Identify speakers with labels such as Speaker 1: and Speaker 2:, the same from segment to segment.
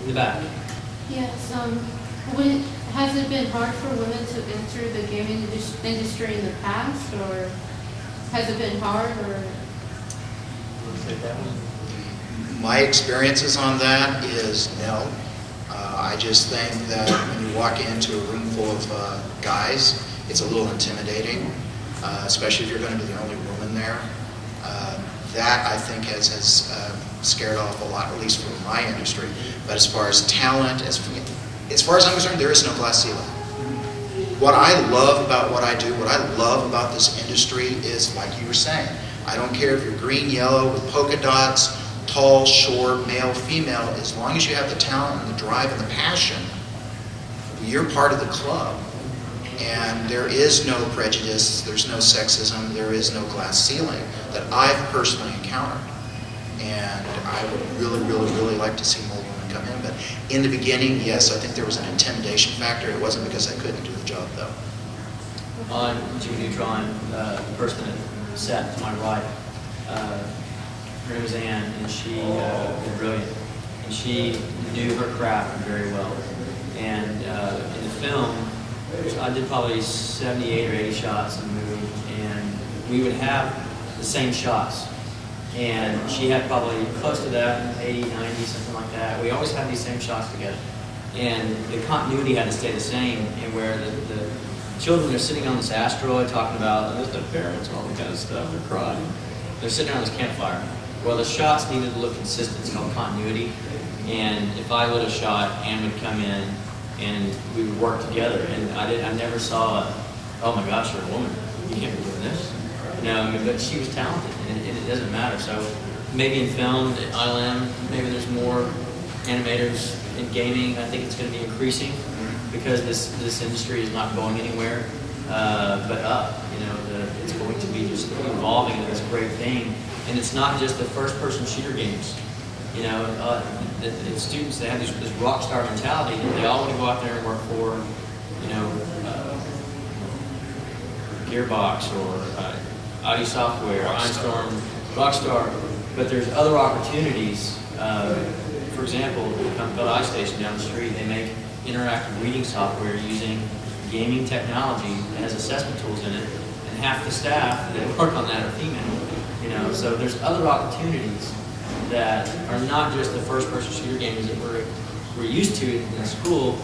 Speaker 1: In the back.
Speaker 2: Yes. Has it been hard for women to enter the gaming industry in the past, or has it been hard, or?
Speaker 1: Take that one.
Speaker 3: My experiences on that is no. I just think that when you walk into a room full of guys, it's a little intimidating, especially if you're going to be the only woman there. That I think has scared off a lot, at least from my industry. But as far as talent, as far as I'm concerned, there is no glass ceiling. What I love about what I do, what I love about this industry is, like you were saying, I don't care if you're green, yellow, with polka dots, tall, short, male, female, as long as you have the talent and the drive and the passion, you're part of the club. And there is no prejudice, there's no sexism, there is no glass ceiling that I've personally encountered. And I would really, really, really like to see more women come in. But in the beginning, yes, I think there was an intimidation factor. It wasn't because I couldn't do the job, though.
Speaker 1: On Jimmy Neutron, the person that sat to my right, her name was Ann, and she was brilliant. And she knew her craft very well. And in the film, I did probably 78 or 80 shots in the movie, and we would have the same shots. And she had probably close to that, 80, 90, something like that. We always had these same shots together. And the continuity had to stay the same, and where the children are sitting on this asteroid talking about the parents and all that kind of stuff, they're crying. They're sitting around this campfire. Well, the shots needed to look consistent. It's called continuity. And if I lit a shot, Ann would come in, and we would work together. And I never saw, oh my gosh, you're a woman, you can't be doing this. No, I mean, but she was talented, and it doesn't matter. So maybe in film, at ILM, maybe there's more animators in gaming. I think it's going to be increasing because this industry is not going anywhere but up. You know, it's going to be just evolving into this great thing. And it's not just the first-person shooter games. You know, the students, they have this rock star mentality. They all want to go out there and work for, you know, Gearbox or ID Software, Einstorm, Rockstar. But there's other opportunities. For example, the company iStation down the street, they make interactive reading software using gaming technology that has assessment tools in it, and half the staff that work on that are female. You know, so there's other opportunities that are not just the first-person shooter games that we're used to in school,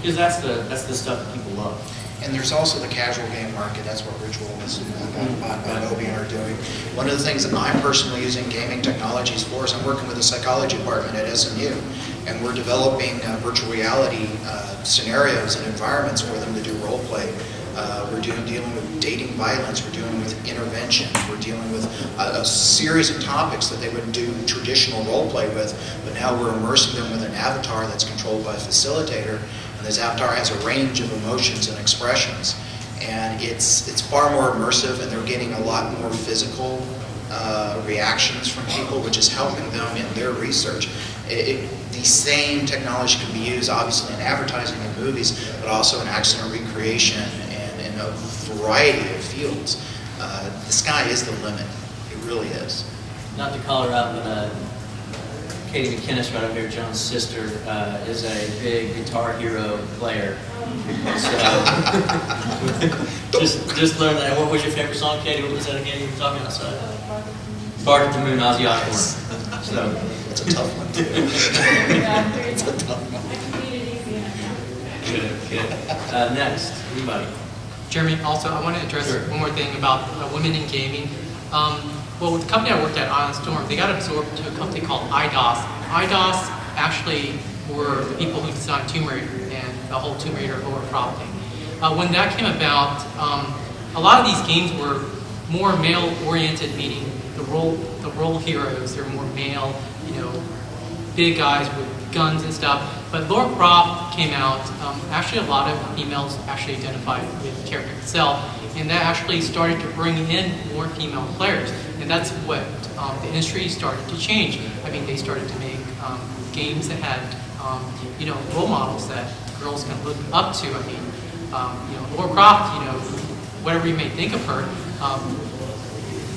Speaker 1: because that's the stuff that people love.
Speaker 3: And there's also the casual game market. That's what Richland and Obian are doing. One of the things that I'm personally using gaming technologies for is I'm working with the psychology department at SMU, and we're developing virtual reality scenarios and environments for them to do role play. We're dealing with dating violence, we're dealing with intervention, we're dealing with a series of topics that they would do traditional role play with, but now we're immersing them with an avatar that's controlled by a facilitator, and this avatar has a range of emotions and expressions, and it's far more immersive, and they're getting a lot more physical reactions from people, which is helping them in their research. The same technology can be used obviously in advertising and movies, but also in accident recreation and in a variety of fields. The sky is the limit. It really is.
Speaker 1: Not to call her out, but Katie McInnis right over here, John's sister, is a big Guitar Hero player. So, just learn that. What was your favorite song, Katie? What was that again? You were talking outside. Bark at the Moon, Ozzy Osbourne. So
Speaker 3: it's a tough one too. It's a tough one.
Speaker 1: Good. Next, anybody?
Speaker 4: Jeremy, also I want to address one more thing about women in gaming. Well, the company I worked at, Island Storm, they got absorbed to a company called IDOS. IDOS actually were the people who designed Tomb Raider and the whole Tomb Raider overprop thing. When that came about, a lot of these games were more male-oriented, meaning the role heroes, they're more male, you know, big guys with guns and stuff. But Lara Croft came out, actually a lot of females actually identified with the character itself, and that actually started to bring in more female players. And that's what the industry started to change. I mean, they started to make games that had, you know, role models that girls can look up to. I mean, you know, Lara Croft, you know, whatever you may think of her,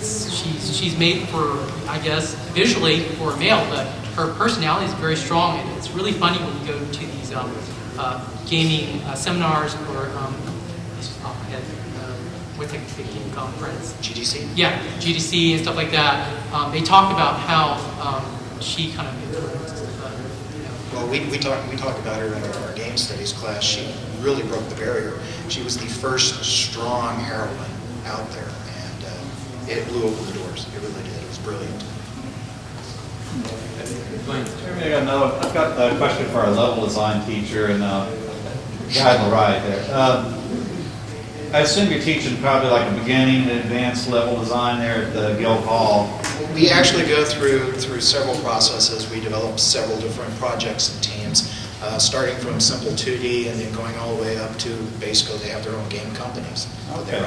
Speaker 4: she's made for, I guess, visually for a male, but her personality is very strong, and it's really funny when you go to these gaming seminars or what's the game conference?
Speaker 3: GDC?
Speaker 4: Yeah, GDC and stuff like that. They talk about how she kind of influenced.
Speaker 3: Well, we talked about her in our game studies class. She really broke the barrier. She was the first strong heroine out there, and it blew open the doors. It really did. It was brilliant.
Speaker 5: I've got a question for our level design teacher and guy on the right there. I assume you're teaching probably like a beginning and advanced level design there at the Guild Hall.
Speaker 3: We actually go through several processes. We develop several different projects and teams, starting from simple 2D and then going all the way up to basically they have their own game companies.
Speaker 5: Okay.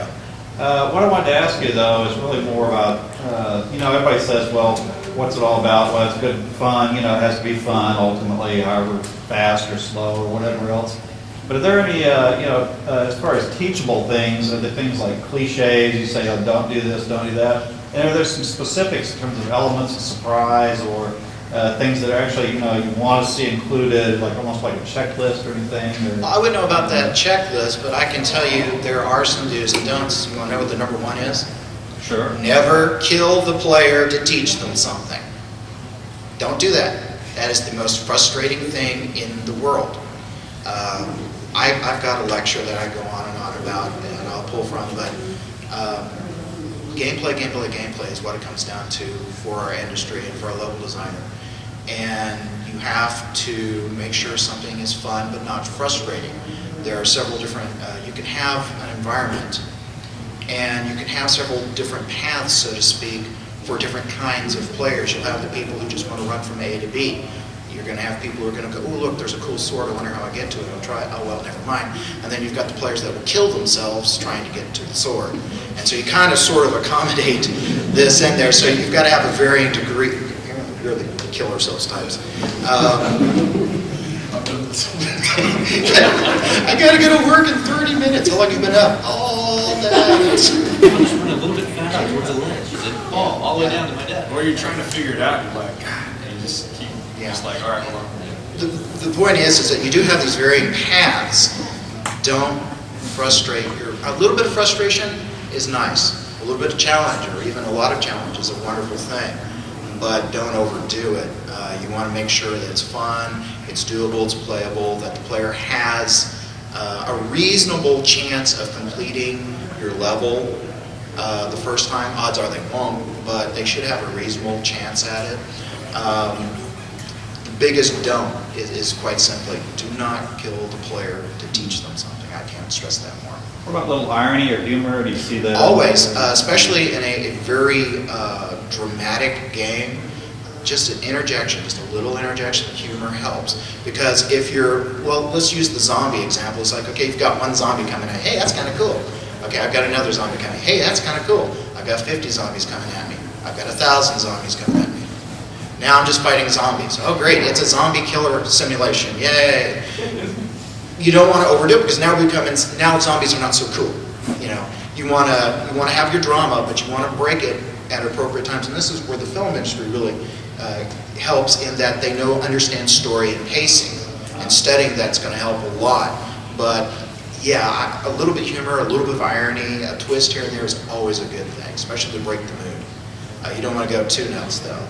Speaker 5: What I wanted to ask you though is really more about, everybody says, well, what's it all about? Well, it's good fun, it has to be fun ultimately, however fast or slow or whatever else. But are there any, as far as teachable things, are there things like cliches, you say, oh, don't do this, don't do that? And are there some specifics in terms of elements of surprise or things that are actually, you want to see included, like almost like a checklist or anything? Or?
Speaker 3: I wouldn't know about that checklist, but I can tell you there are some do's and don'ts. You want to know what the number one is? Sure. Never kill the player to teach them something. Don't do that. That is the most frustrating thing in the world. I've got a lecture that I go on and on about, and I'll pull from, but gameplay is what it comes down to for our industry and for our level designer. And you have to make sure something is fun but not frustrating. There are several different, you can have an environment and you can have several different paths, so to speak, for different kinds of players. You'll have the people who just want to run from A to B. You're going to have people who are going to go, oh, look, there's a cool sword. I wonder how I get to it. I'll try it. Oh, well, never mind. And then you've got the players that will kill themselves trying to get to the sword. And so you kind of sort of accommodate this in there. So you've got to have a varying degree. You're the kill ourselves types. I got to go to work in 30 minutes. How long have you been up? All day.
Speaker 1: I'm just running a little bit faster towards the ledge. Does it fall all the way down to my death?
Speaker 6: Or you're trying to figure it out. You're like, God, and you just keep. It's like, all right, hold on.
Speaker 3: The point is that you do have these varying paths. Don't frustrate a little bit of frustration is nice. A little bit of challenge, or even a lot of challenge, is a wonderful thing. But don't overdo it. You want to make sure that it's fun, it's doable, it's playable, that the player has a reasonable chance of completing your level the first time. Odds are they won't, but they should have a reasonable chance at it. Biggest don't is quite simply, do not kill the player to teach them something. I can't stress that more.
Speaker 5: What about a little irony or humor? Do you see that?
Speaker 3: Always, especially in a very dramatic game, just an interjection, just a little interjection of humor helps. Because if you're, well, let's use the zombie example. It's like, okay, you've got one zombie coming at, hey, that's kind of cool. Okay, I've got another zombie coming, hey, that's kind of cool. I've got 50 zombies coming at me. I've got 1,000 zombies coming at me. Now I'm just fighting zombies. Oh, great, it's a zombie killer simulation. Yay. You don't want to overdo it because now zombies are not so cool. You want to have your drama, but you want to break it at appropriate times. And this is where the film industry really helps in that they understand story and pacing. And studying that's going to help a lot. But yeah, a little bit of humor, a little bit of irony, a twist here and there is always a good thing, especially to break the mood. You don't want to go too nuts though.